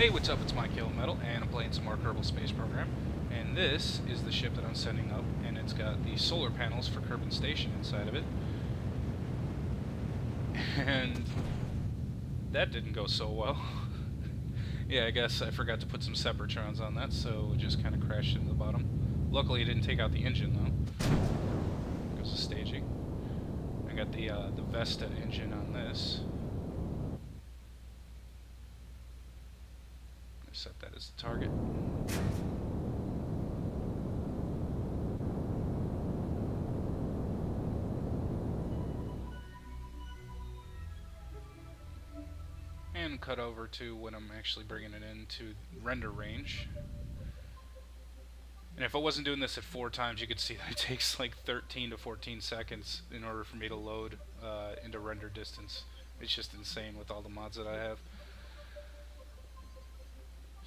Hey, what's up? It's Mykill Metal, and I'm playing some more Kerbal Space Program. And this is the ship that I'm sending up, and it's got the solar panels for Kerbin Station inside of it. And that didn't go so well. Yeah, I guess I forgot to put some Separatrons on that, so it just kind of crashed into the bottom. Luckily, it didn't take out the engine, though. Goes to staging. I got the Vesta engine on this. Set that as the target. And cut over to when I'm actually bringing it into render range. And if I wasn't doing this at 4 times, you could see that it takes like 13 to 14 seconds in order for me to load into render distance. It's just insane with all the mods that I have.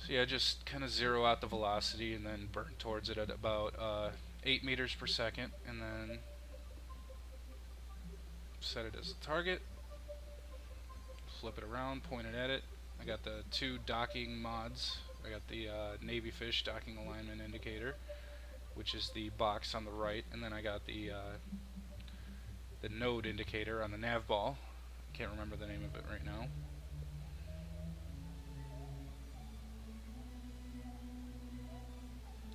So yeah, just kind of zero out the velocity and then burn towards it at about 8 meters per second, and then set it as a target. Flip it around, point it at it. I got the 2 docking mods. I got the Navy Fish docking alignment indicator, which is the box on the right, and then I got the node indicator on the nav ball. Can't remember the name of it right now.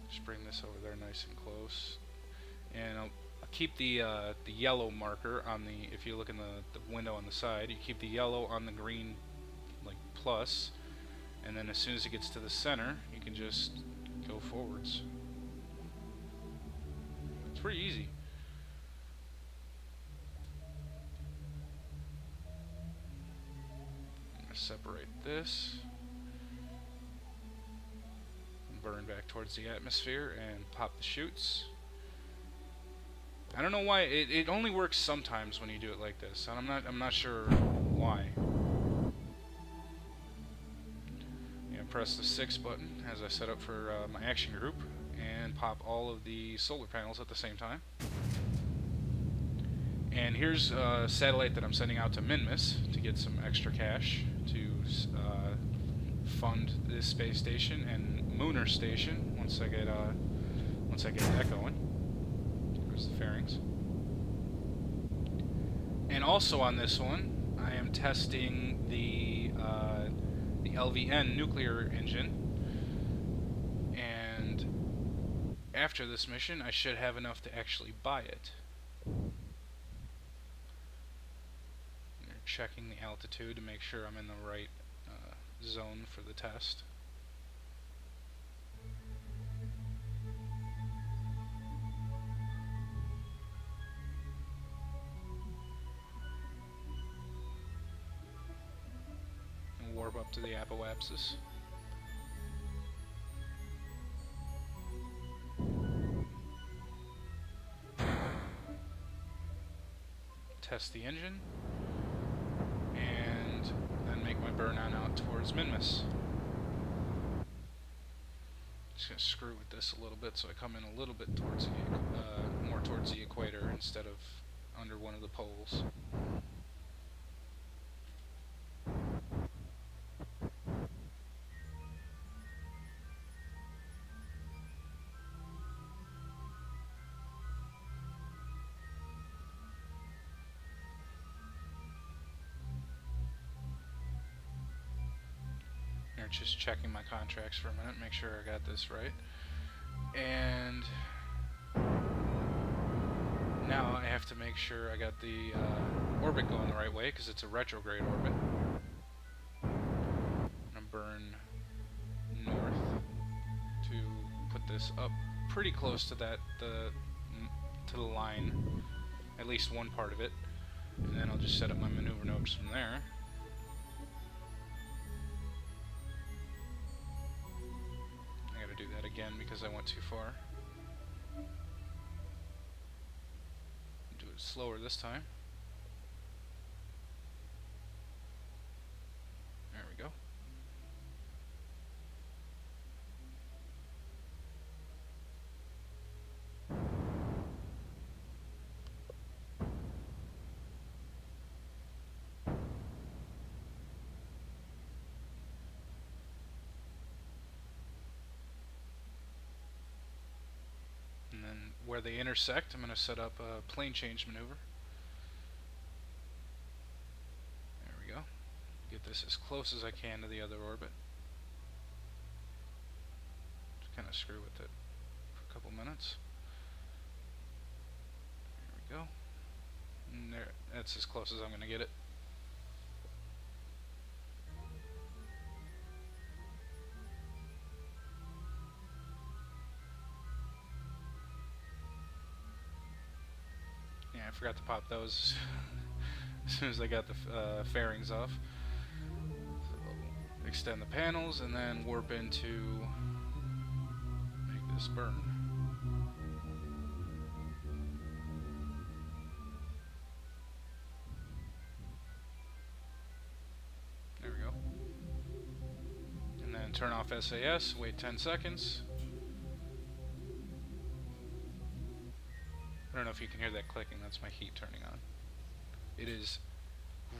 Just bring this over there nice and close, and I'll keep the yellow marker on the. If you look in the window on the side, you keep the yellow on the green, like plus, and then as soon as it gets to the center, you can just go forwards. It's pretty easy. I'm gonna separate this. Burn back towards the atmosphere and pop the chutes. I don't know why it only works sometimes when you do it like this, and I'm not sure why. Yeah, press the 6 button as I set up for my action group and pop all of the solar panels at the same time. And here's a satellite that I'm sending out to Minmus to get some extra cash to fund this space station and Mooner Station once I get that going. There's the fairings. And also on this one, I am testing the LVN nuclear engine. And after this mission, I should have enough to actually buy it. They're checking the altitude to make sure I'm in the right zone for the test. And warp up to the apoapsis. Test the engine. And then make my burn on out towards Minmus. Just gonna screw with this a little bit so I come in a little bit towards the more towards the equator instead of under one of the poles. Just checking my contracts for a minute, make sure I got this right. And now I have to make sure I got the orbit going the right way, because it's a retrograde orbit. I'm gonna burn north to put this up pretty close to that to the line, at least one part of it, and then I'll just set up my maneuver nodes from there. Do that again because I went too far. Do it slower this time. There we go. where they intersect, I'm going to set up a plane change maneuver. There we go. Get this as close as I can to the other orbit. Just kind of screw with it for a couple minutes. There we go. And there, that's as close as I'm going to get it. Yeah, I forgot to pop those as soon as I got the fairings off. So extend the panels and then warp into make this burn. There we go. And then turn off SAS, wait 10 seconds. I don't know if you can hear that clicking, that's my heat turning on. It is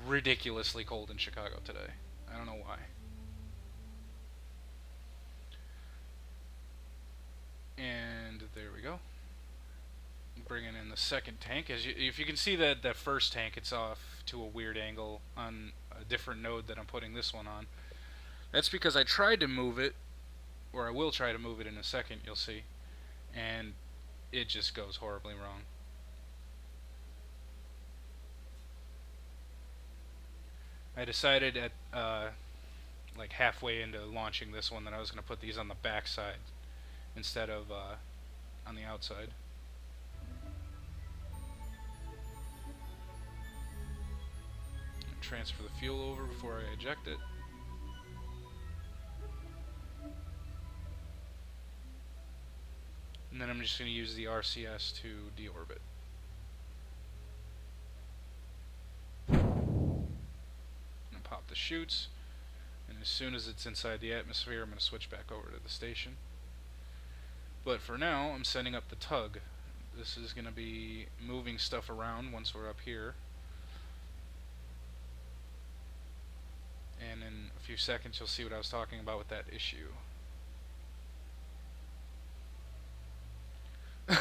ridiculously cold in Chicago today. I don't know why. And there we go. Bringing in the second tank. If you can see that first tank, it's off to a weird angle on a different node that I'm putting this one on. That's because I tried to move it, or I will try to move it in a second, you'll see. And it just goes horribly wrong. I decided at like halfway into launching this one that I was going to put these on the back side instead of on the outside. Transfer the fuel over before I eject it. And then I'm just going to use the RCS to deorbit. I'm going to pop the chutes, and as soon as it's inside the atmosphere, I'm going to switch back over to the station. But for now, I'm setting up the tug. This is going to be moving stuff around once we're up here. And in a few seconds, you'll see what I was talking about with that issue. I'm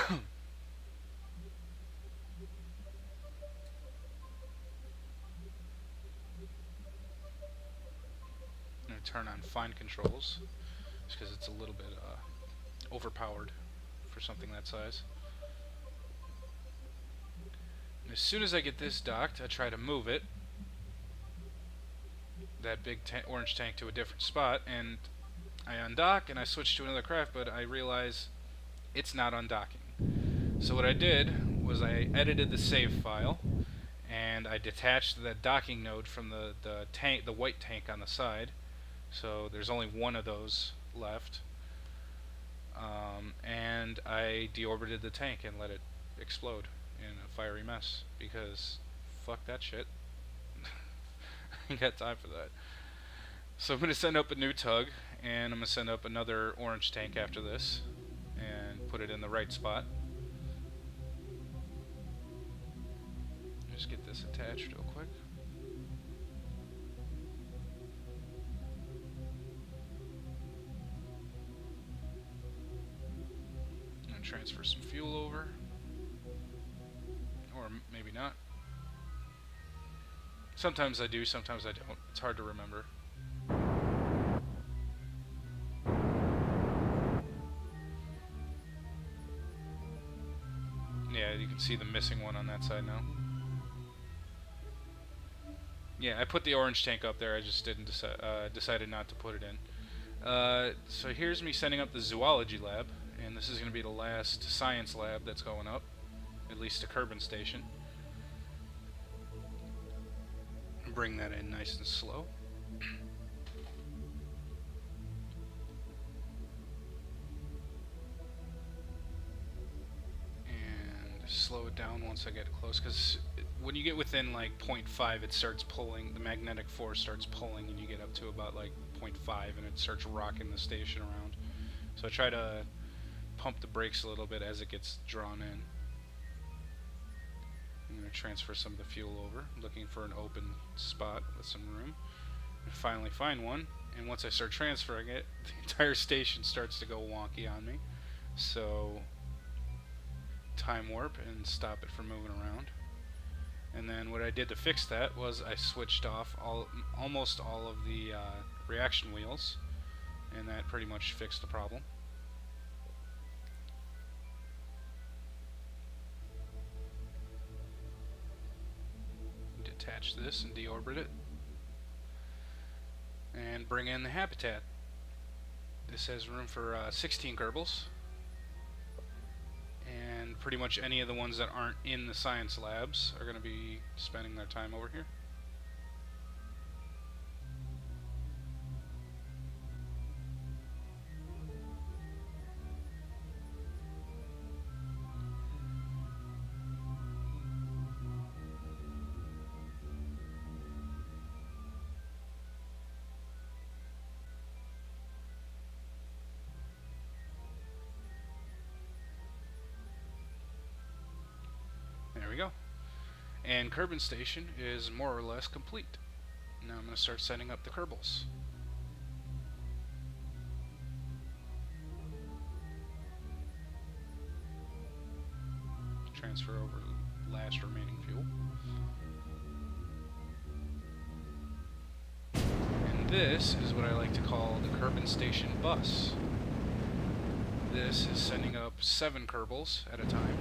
going to turn on fine controls just because it's a little bit overpowered for something that size. And as soon as I get this docked, I try to move it, that big orange tank, to a different spot, and I undock and I switch to another craft, but I realize it's not undocking. So what I did was I edited the save file and I detached that docking node from the tank, the white tank on the side. So there's only one of those left. And I deorbited the tank and let it explode in a fiery mess because fuck that shit. I ain't got time for that. So I'm going to send up a new tug, and I'm going to send up another orange tank after this and put it in the right spot. Just get this attached real quick. And transfer some fuel over. Or maybe not. Sometimes I do, sometimes I don't. It's hard to remember. Yeah, you can see the missing one on that side now. Yeah, I put the orange tank up there, I just didn't decided not to put it in. So here's me setting up the zoology lab, and this is going to be the last science lab that's going up, at least to Kerbin Station. Bring that in nice and slow. And slow it down once I get close, because when you get within like 0.5 it starts pulling, the magnetic force starts pulling, and you get up to about like 0.5 and it starts rocking the station around. So I try to pump the brakes a little bit as it gets drawn in. I'm going to transfer some of the fuel over, looking for an open spot with some room. I finally find one, and once I start transferring it, the entire station starts to go wonky on me. So time warp and stop it from moving around. And then what I did to fix that was I switched off almost all of the reaction wheels, and that pretty much fixed the problem. Detach this and deorbit it, and bring in the habitat. This has room for 16 Kerbals, and pretty much any of the ones that aren't in the science labs are going to be spending their time over here. There we go. And Kerbin Station is more or less complete. Now I'm going to start setting up the Kerbals. Transfer over last remaining fuel. And this is what I like to call the Kerbin Station bus. This is sending up 7 Kerbals at a time.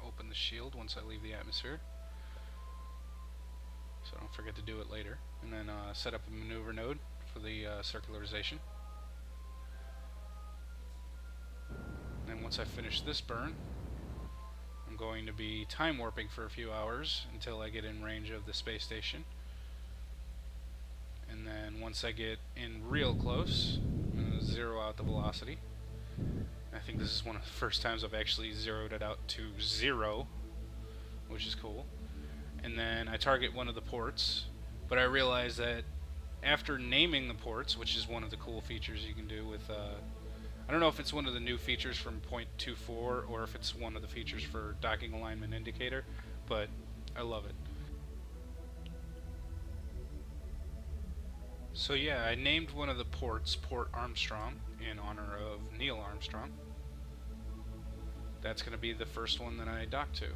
Open the shield once I leave the atmosphere, so don't forget to do it later. And then set up a maneuver node for the circularization. And then once I finish this burn, I'm going to be time warping for a few hours until I get in range of the space station. And then once I get in real close, I'm going to zero out the velocity. I think this is one of the first times I've actually zeroed it out to 0, which is cool. And then I target one of the ports, but I realize that after naming the ports, which is one of the cool features you can do with, I don't know if it's one of the new features from 0.24 or if it's one of the features for docking alignment indicator, but I love it. So yeah, I named one of the ports Port Armstrong in honor of Neil Armstrong. That's going to be the first one that I dock to.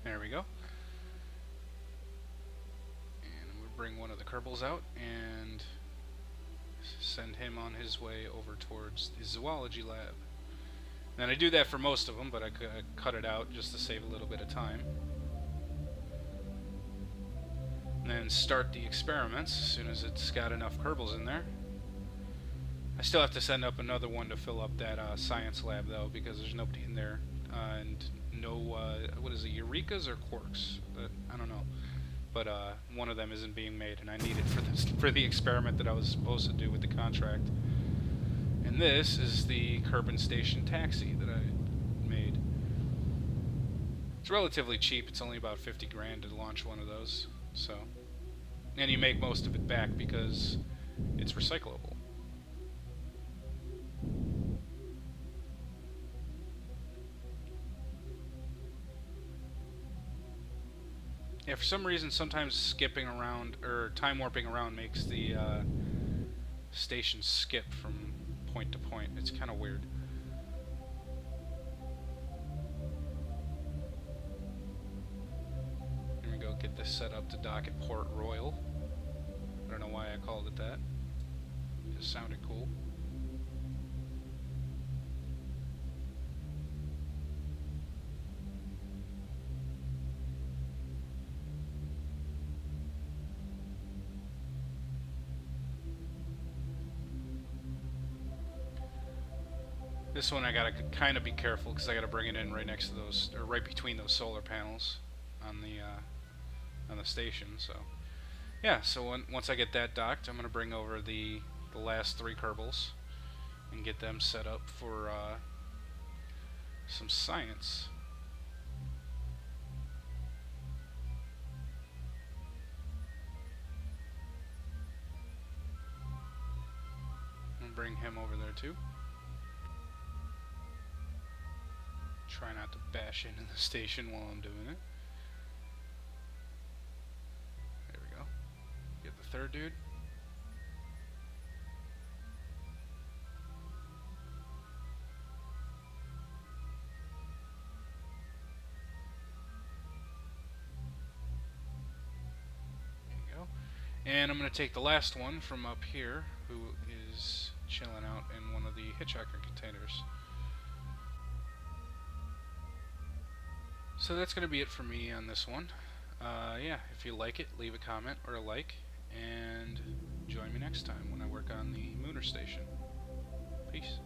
There we go. And I'm going to bring one of the Kerbals out and send him on his way over towards the zoology lab. And I do that for most of them, but I cut it out just to save a little bit of time. And then start the experiments as soon as it's got enough Kerbals in there. I still have to send up another one to fill up that science lab though, because there's nobody in there, and no what is it, Eurekas or Quarks? I don't know. But one of them isn't being made, and I need it for the experiment that I was supposed to do with the contract. And this is the Kerbin Station taxi that I made. It's relatively cheap. It's only about 50 grand to launch one of those. So, and you make most of it back because it's recyclable. Yeah, for some reason, sometimes skipping around or time warping around makes the station skip from point to point. It's kind of weird. Here we go, get this set up to dock at Port Royal. I don't know why I called it that. It just sounded cool. This one I gotta kind of be careful because I gotta bring it in right next to those, or right between those solar panels on the station. So yeah, so once I get that docked, I'm gonna bring over the last 3 Kerbals, and get them set up for some science. And bring him over there too. Try not to bash into the station while I'm doing it. There we go. Get the third dude. And I'm going to take the last one from up here, who is chilling out in one of the hitchhiker containers. So that's going to be it for me on this one. Yeah, if you like it, leave a comment or a like, and join me next time when I work on the Mooner Station. Peace.